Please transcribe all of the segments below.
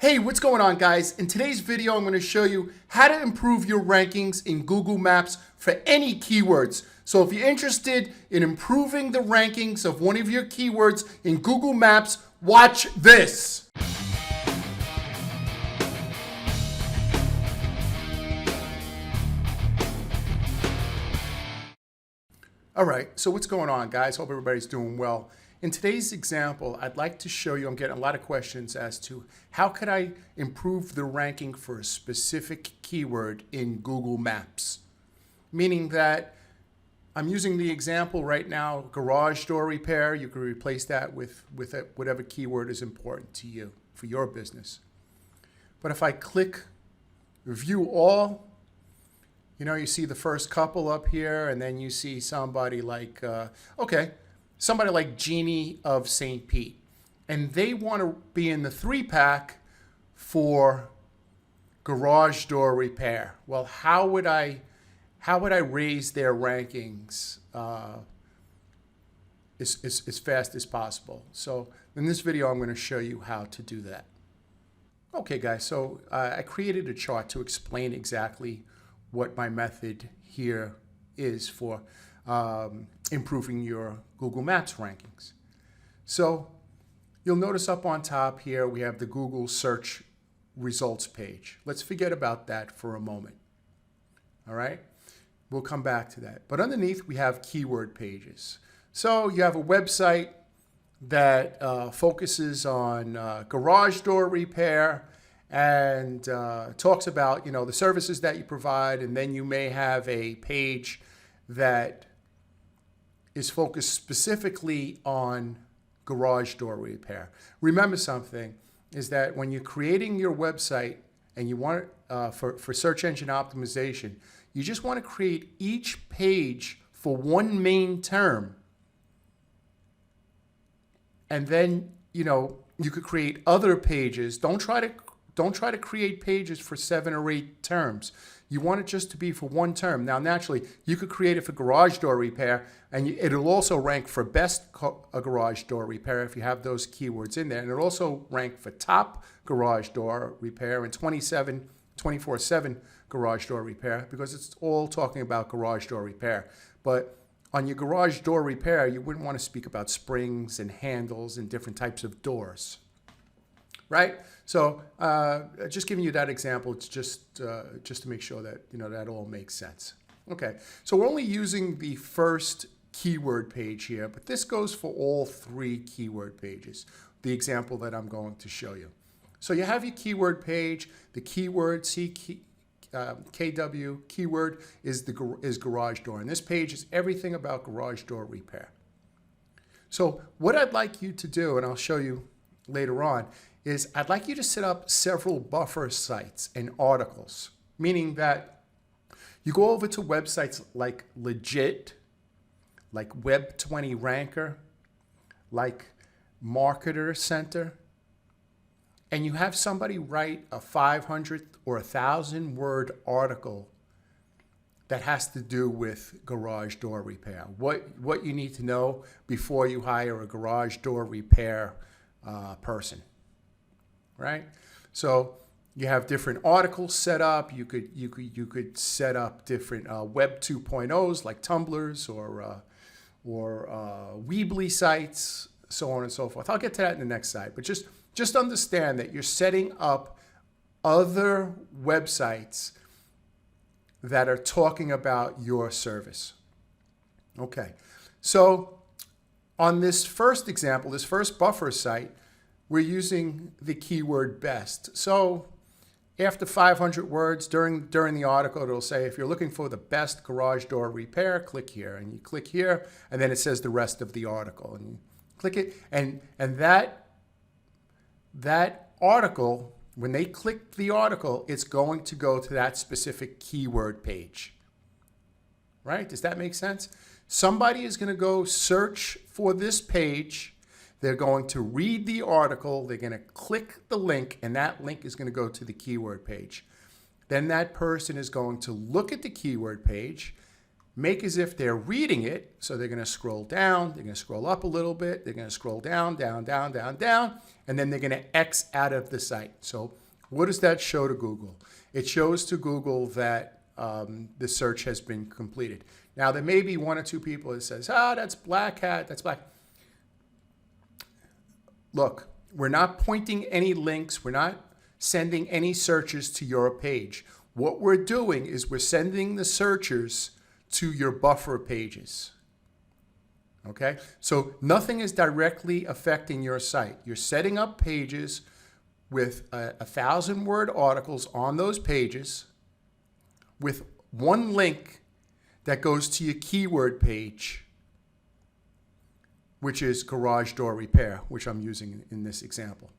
Hey, what's going on, guys? In today's video, I'm going to show you how to improve your rankings in Google Maps for any keywords. So if you're interested in improving the rankings of one of your keywords in Google Maps, watch this. All right, so what's going on, guys? Hope everybody's doing well. In today's example, I'd like to show you, I'm getting a lot of questions as to how could I improve the ranking for a specific keyword in Google Maps? Meaning that I'm using the example right now, garage door repair. You can replace that with whatever keyword is important to you for your business. But if I click view all, you see the first couple up here, and then you see somebody like, somebody like Jeannie of St. Pete. And they want to be in the 3-pack for garage door repair. Well, how would I raise their rankings as fast as possible? So in this video, I'm going to show you how to do that. Okay, guys, so I created a chart to explain exactly what my method here is for improving your Google Maps rankings. So you'll notice up on top here, we have the Google search results page. Let's forget about that for a moment. All right, we'll come back to that. But underneath, we have keyword pages. So you have a website that focuses on garage door repair and talks about the services that you provide, and then you may have a page that is focused specifically on garage door repair. Remember something, is that when you're creating your website and you want for search engine optimization, you just want to create each page for one main term, and then you could create other pages. Don't try to create pages for 7 or 8 terms. You want it just to be for one term. Now, naturally, you could create it for garage door repair, and it'll also rank for best garage door repair if you have those keywords in there. And it'll also rank for top garage door repair and 24/7 garage door repair, because it's all talking about garage door repair. But on your garage door repair, you wouldn't want to speak about springs and handles and different types of doors. Right? So just giving you that example, it's just to make sure that that all makes sense. Okay, so we're only using the first keyword page here, but this goes for all 3 keyword pages, the example that I'm going to show you. So you have your keyword page, the keyword KW keyword is garage door, and this page is everything about garage door repair. So what I'd like you to do, and I'll show you later on, is I'd like you to set up several buffer sites and articles, meaning that you go over to websites like Legit, like Web20 Ranker, like Marketer Center, and you have somebody write a 500 or 1,000 word article that has to do with garage door repair. What you need to know before you hire a garage door repair person. Right? So you have different articles set up. You could set up different Web 2.0s like Tumblrs or Weebly sites, so on and so forth. I'll get to that in the next slide. But just understand that you're setting up other websites that are talking about your service. Okay. So on this first example, this first buffer site, we're using the keyword best. So after 500 words during the article, it'll say, if you're looking for the best garage door repair, click here. And you click here, and then it says the rest of the article. And you click it, and that article, when they click the article, it's going to go to that specific keyword page. Right? Does that make sense? Somebody is going to go search for this page. They're going to read the article, they're going to click the link, and that link is going to go to the keyword page. Then that person is going to look at the keyword page, make as if they're reading it. So they're going to scroll down, they're going to scroll up a little bit, they're going to scroll down, down, down, down, down, and then they're going to X out of the site. So what does that show to Google? It shows to Google that the search has been completed. Now, there may be one or two people that says, that's black hat, that's black. Look, we're not pointing any links. We're not sending any searchers to your page. What we're doing is we're sending the searchers to your buffer pages. Okay? So nothing is directly affecting your site. You're setting up pages with 1,000-word articles on those pages with one link that goes to your keyword page, which is garage door repair, which I'm using in this example.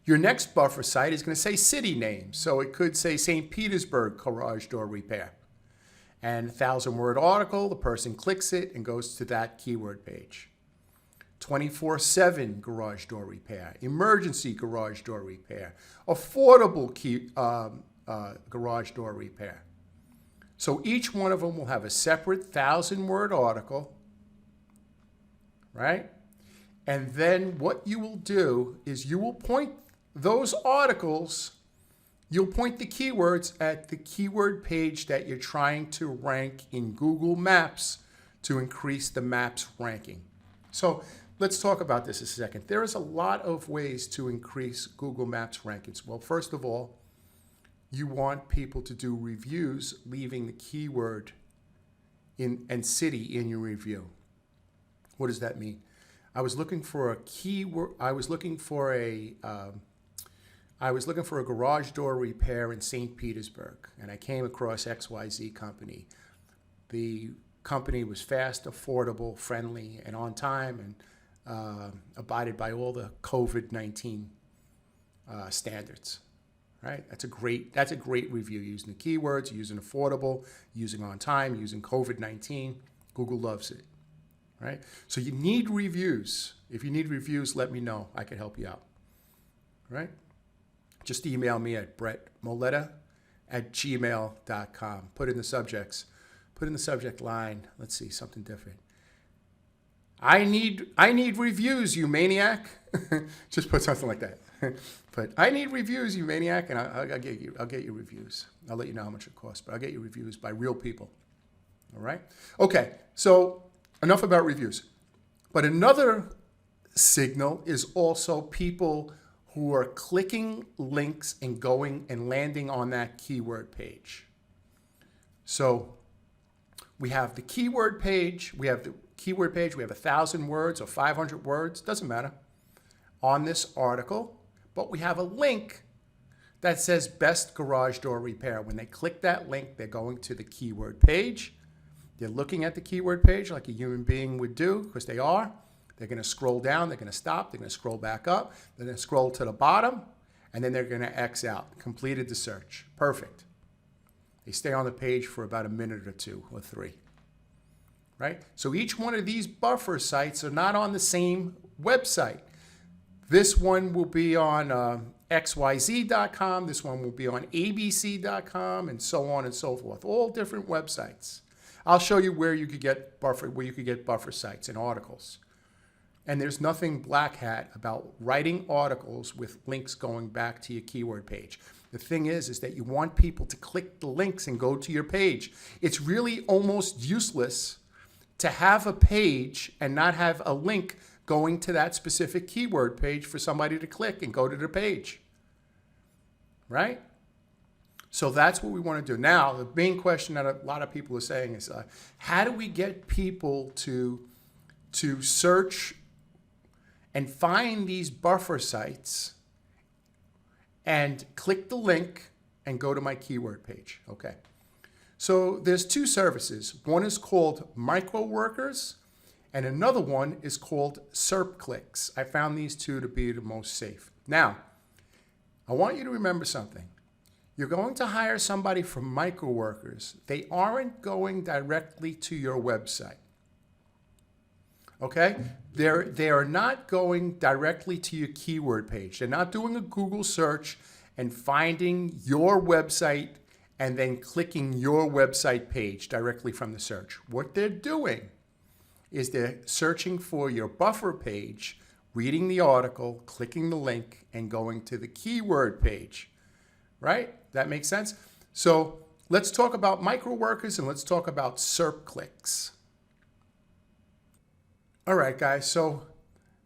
Your next buffer site is going to say city name. So it could say St. Petersburg garage door repair. And 1,000-word article, the person clicks it and goes to that keyword page. 24/7 garage door repair, emergency garage door repair, affordable garage door repair. So each one of them will have a separate 1,000-word article, right? And then what you will do is you will point those articles, you'll point the keywords at the keyword page that you're trying to rank in Google Maps to increase the Maps ranking. So let's talk about this a second. There is a lot of ways to increase Google Maps rankings. Well, first of all, you want people to do reviews leaving the keyword and city in your review. What does that mean? I was looking for a keyword. I was looking for a garage door repair in St. Petersburg, and I came across XYZ company. The company was fast, affordable, friendly, and on time, and abided by all the COVID-19 standards. Right? That's a great review, using the keywords, using affordable, using on time, using COVID-19. Google loves it. Right? So you need reviews. If you need reviews, let me know. I can help you out. Right? Just email me at brettmoletta@gmail.com. Put in the subject line. Let's see, something different. I need reviews, you maniac. Just put something like that. But I need reviews, you maniac, and I'll get you reviews. I'll let you know how much it costs, but I'll get you reviews by real people. All right? Okay, so enough about reviews. But another signal is also people who are clicking links and going and landing on that keyword page. So we have the keyword page, we have 1,000 words or 500 words, doesn't matter, on this article, but we have a link that says best garage door repair. When they click that link, they're going to the keyword page. They're looking at the keyword page like a human being would do, because they are. They're going to scroll down, they're going to stop, they're going to scroll back up, they're going to scroll to the bottom, and then they're going to X out. Completed the search. Perfect. They stay on the page for about a minute or two or three. Right? So each one of these buffer sites are not on the same website. This one will be on XYZ.com, this one will be on ABC.com, and so on and so forth. All different websites. I'll show you where you could get buffer sites and articles. And there's nothing black hat about writing articles with links going back to your keyword page. The thing is that you want people to click the links and go to your page. It's really almost useless to have a page and not have a link going to that specific keyword page for somebody to click and go to the page. Right? So that's what we want to do. Now, the main question that a lot of people are saying is, how do we get people to search and find these buffer sites and click the link and go to my keyword page? Okay. So there's two services. One is called MicroWorkers, and another one is called SERPclicks. I found these two to be the most safe. Now, I want you to remember something. You're going to hire somebody from MicroWorkers. They aren't going directly to your website. Okay? They are not going directly to your keyword page. They're not doing a Google search and finding your website and then clicking your website page directly from the search. What they're doing is they're searching for your buffer page, reading the article, clicking the link, and going to the keyword page, right? That makes sense? So let's talk about micro workers and let's talk about SERP clicks. All right, guys, so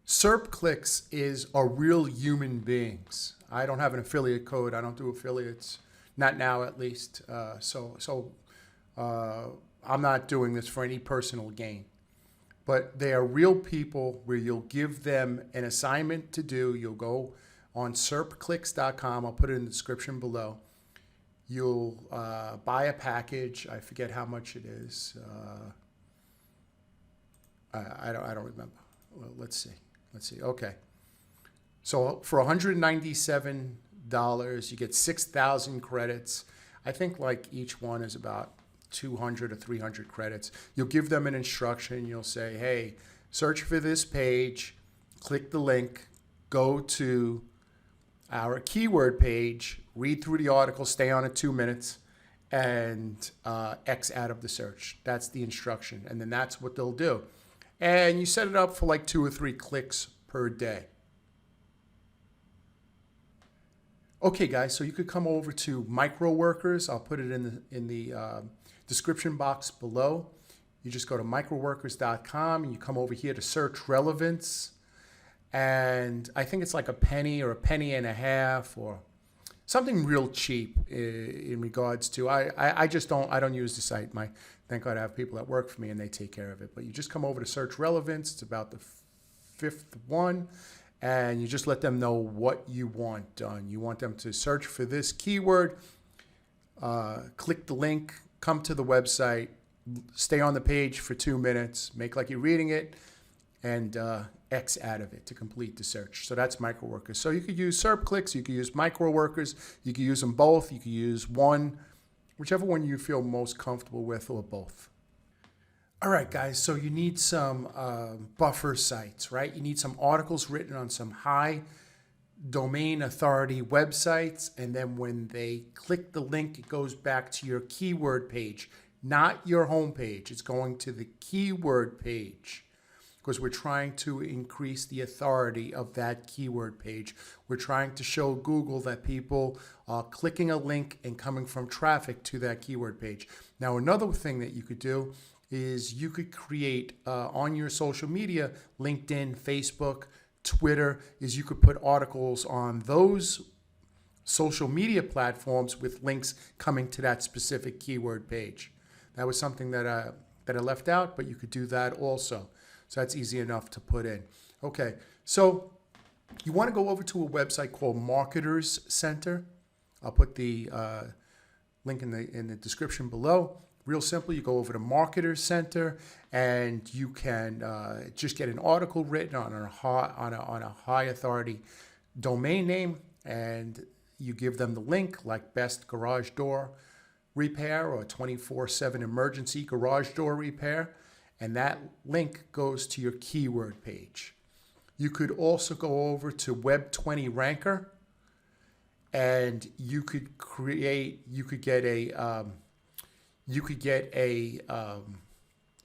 SERP clicks are real human beings. I don't have an affiliate code. I don't do affiliates, not now at least. So I'm not doing this for any personal gain. But they are real people where you'll give them an assignment to do. You'll go on serpclicks.com. I'll put it in the description below. You'll buy a package. I forget how much it is. I don't remember. Well, let's see. Okay. So for $197, you get 6,000 credits. I think like each one is about 200 or 300 credits. You'll give them an instruction. You'll say, hey, search for this page, click the link, go to our keyword page, read through the article, stay on it 2 minutes, and X out of the search. That's the instruction. And then that's what they'll do. And you set it up for like 2 or 3 clicks per day. Okay, guys, so you could come over to micro workers. I'll put it in the description box below. You just go to microworkers.com and you come over here to search relevance. And I think it's like a penny or a penny and a half or something real cheap in regards to, I don't use the site. Thank God I have people that work for me and they take care of it. But you just come over to search relevance. It's about the 5th one. And you just let them know what you want done. You want them to search for this keyword, click the link, come to the website, stay on the page for 2 minutes, make like you're reading it, and X out of it to complete the search. So that's micro workers. So you could use SERP clicks, you could use micro workers, you could use them both, you could use one, whichever one you feel most comfortable with, or both. All right, guys, so you need some buffer sites, right? You need some articles written on some high domain authority websites, and then when they click the link, it goes back to your keyword page, not your home page. It's going to the keyword page because we're trying to increase the authority of that keyword page. We're trying to show Google that people are clicking a link and coming from traffic to that keyword page. Now, another thing that you could do is you could create on your social media, LinkedIn, Facebook, Twitter, is you could put articles on those social media platforms with links coming to that specific keyword page. That was something that I left out, but you could do that also. So that's easy enough to put in. Okay, so you want to go over to a website called Marketers Center. I'll put the link in the description below. Real simple, you go over to Marketers Center and you can just get an article written on a high authority domain name, and you give them the link like best garage door repair or 24/7 emergency garage door repair, and that link goes to your keyword page. You could also go over to Web 20 Ranker and you could get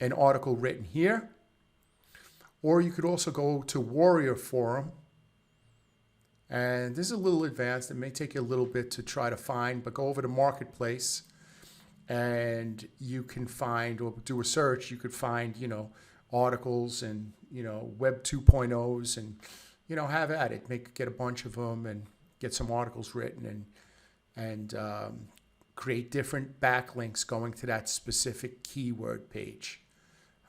an article written here, or you could also go to Warrior Forum. And this is a little advanced. It may take you a little bit to try to find, but go over to Marketplace and you can find, or do a search, you could find, articles and, Web 2.0s and, have at it. Get a bunch of them and get some articles written and create different backlinks going to that specific keyword page.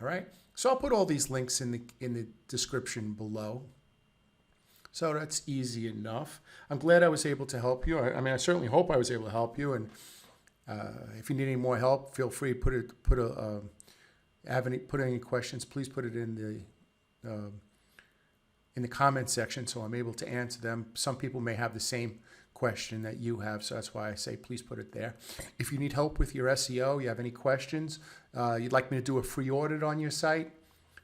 All right. So I'll put all these links in the description below. So that's easy enough. I'm glad I was able to help you. I certainly hope I was able to help you. And if you need any more help, feel free to put any questions. Please put it in the comment section so I'm able to answer them. Some people may have the same question that you have, so that's why I say please put it there. If you need help with your SEO, you have any questions, you'd like me to do a free audit on your site,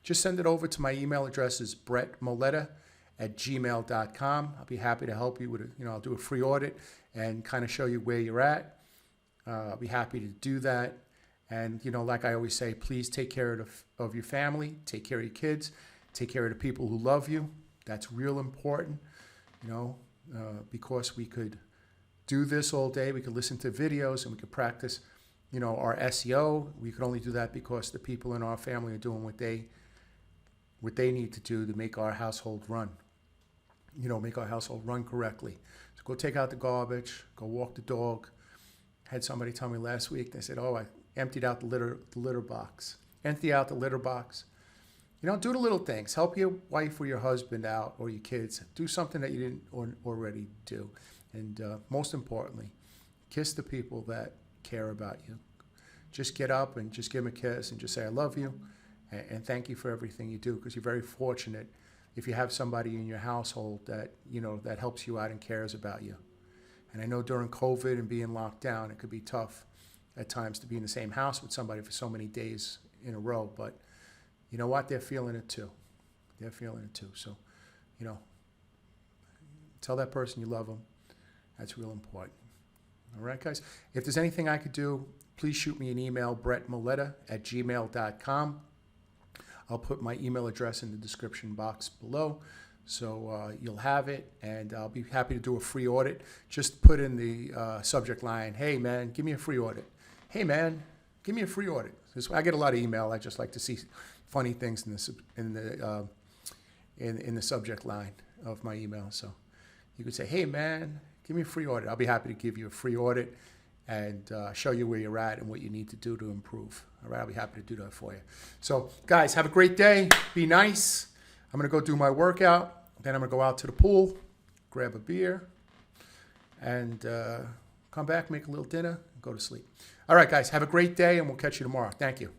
just send it over to my email address is brettmoletta@gmail.com. I'll be happy to help you with it. I'll do a free audit and kind of show you where you're at. I'll be happy to do that. And, you know, like I always say, please take care of your family, take care of your kids, take care of the people who love you. That's real important, you know, because we could do this all day. We could listen to videos and we could practice, you know, our SEO. We could only do that because the people in our family are doing what they need to do to make our household run, you know, make our household run correctly. So go take out the garbage, go walk the dog. Had somebody tell me last week, they said, oh, I emptied out the litter box. Empty out the litter box. You know, do the little things. Help your wife or your husband out or your kids. Do something that you didn't already do. And most importantly, kiss the people that care about you. Just get up and just give them a kiss and just say, I love you and thank you for everything you do, because you're very fortunate if you have somebody in your household that, you know, that helps you out and cares about you. And I know during COVID and being locked down, it could be tough at times to be in the same house with somebody for so many days in a row. But you know what? They're feeling it too. They're feeling it too. So, you know, tell that person you love them. That's real important. All right, guys? If there's anything I could do, please shoot me an email, brettmaletta@gmail.com. I'll put my email address in the description box below. So you'll have it, and I'll be happy to do a free audit. Just put in the subject line, hey, man, give me a free audit. Hey, man, give me a free audit. I get a lot of email. I just like to see funny things in the subject line of my email. So you could say, hey, man, give me a free audit. I'll be happy to give you a free audit and show you where you're at and what you need to do to improve. All right, I'll be happy to do that for you. So, guys, have a great day. Be nice. I'm going to go do my workout. Then I'm going to go out to the pool, grab a beer, and come back, make a little dinner, and go to sleep. All right, guys, have a great day, and we'll catch you tomorrow. Thank you.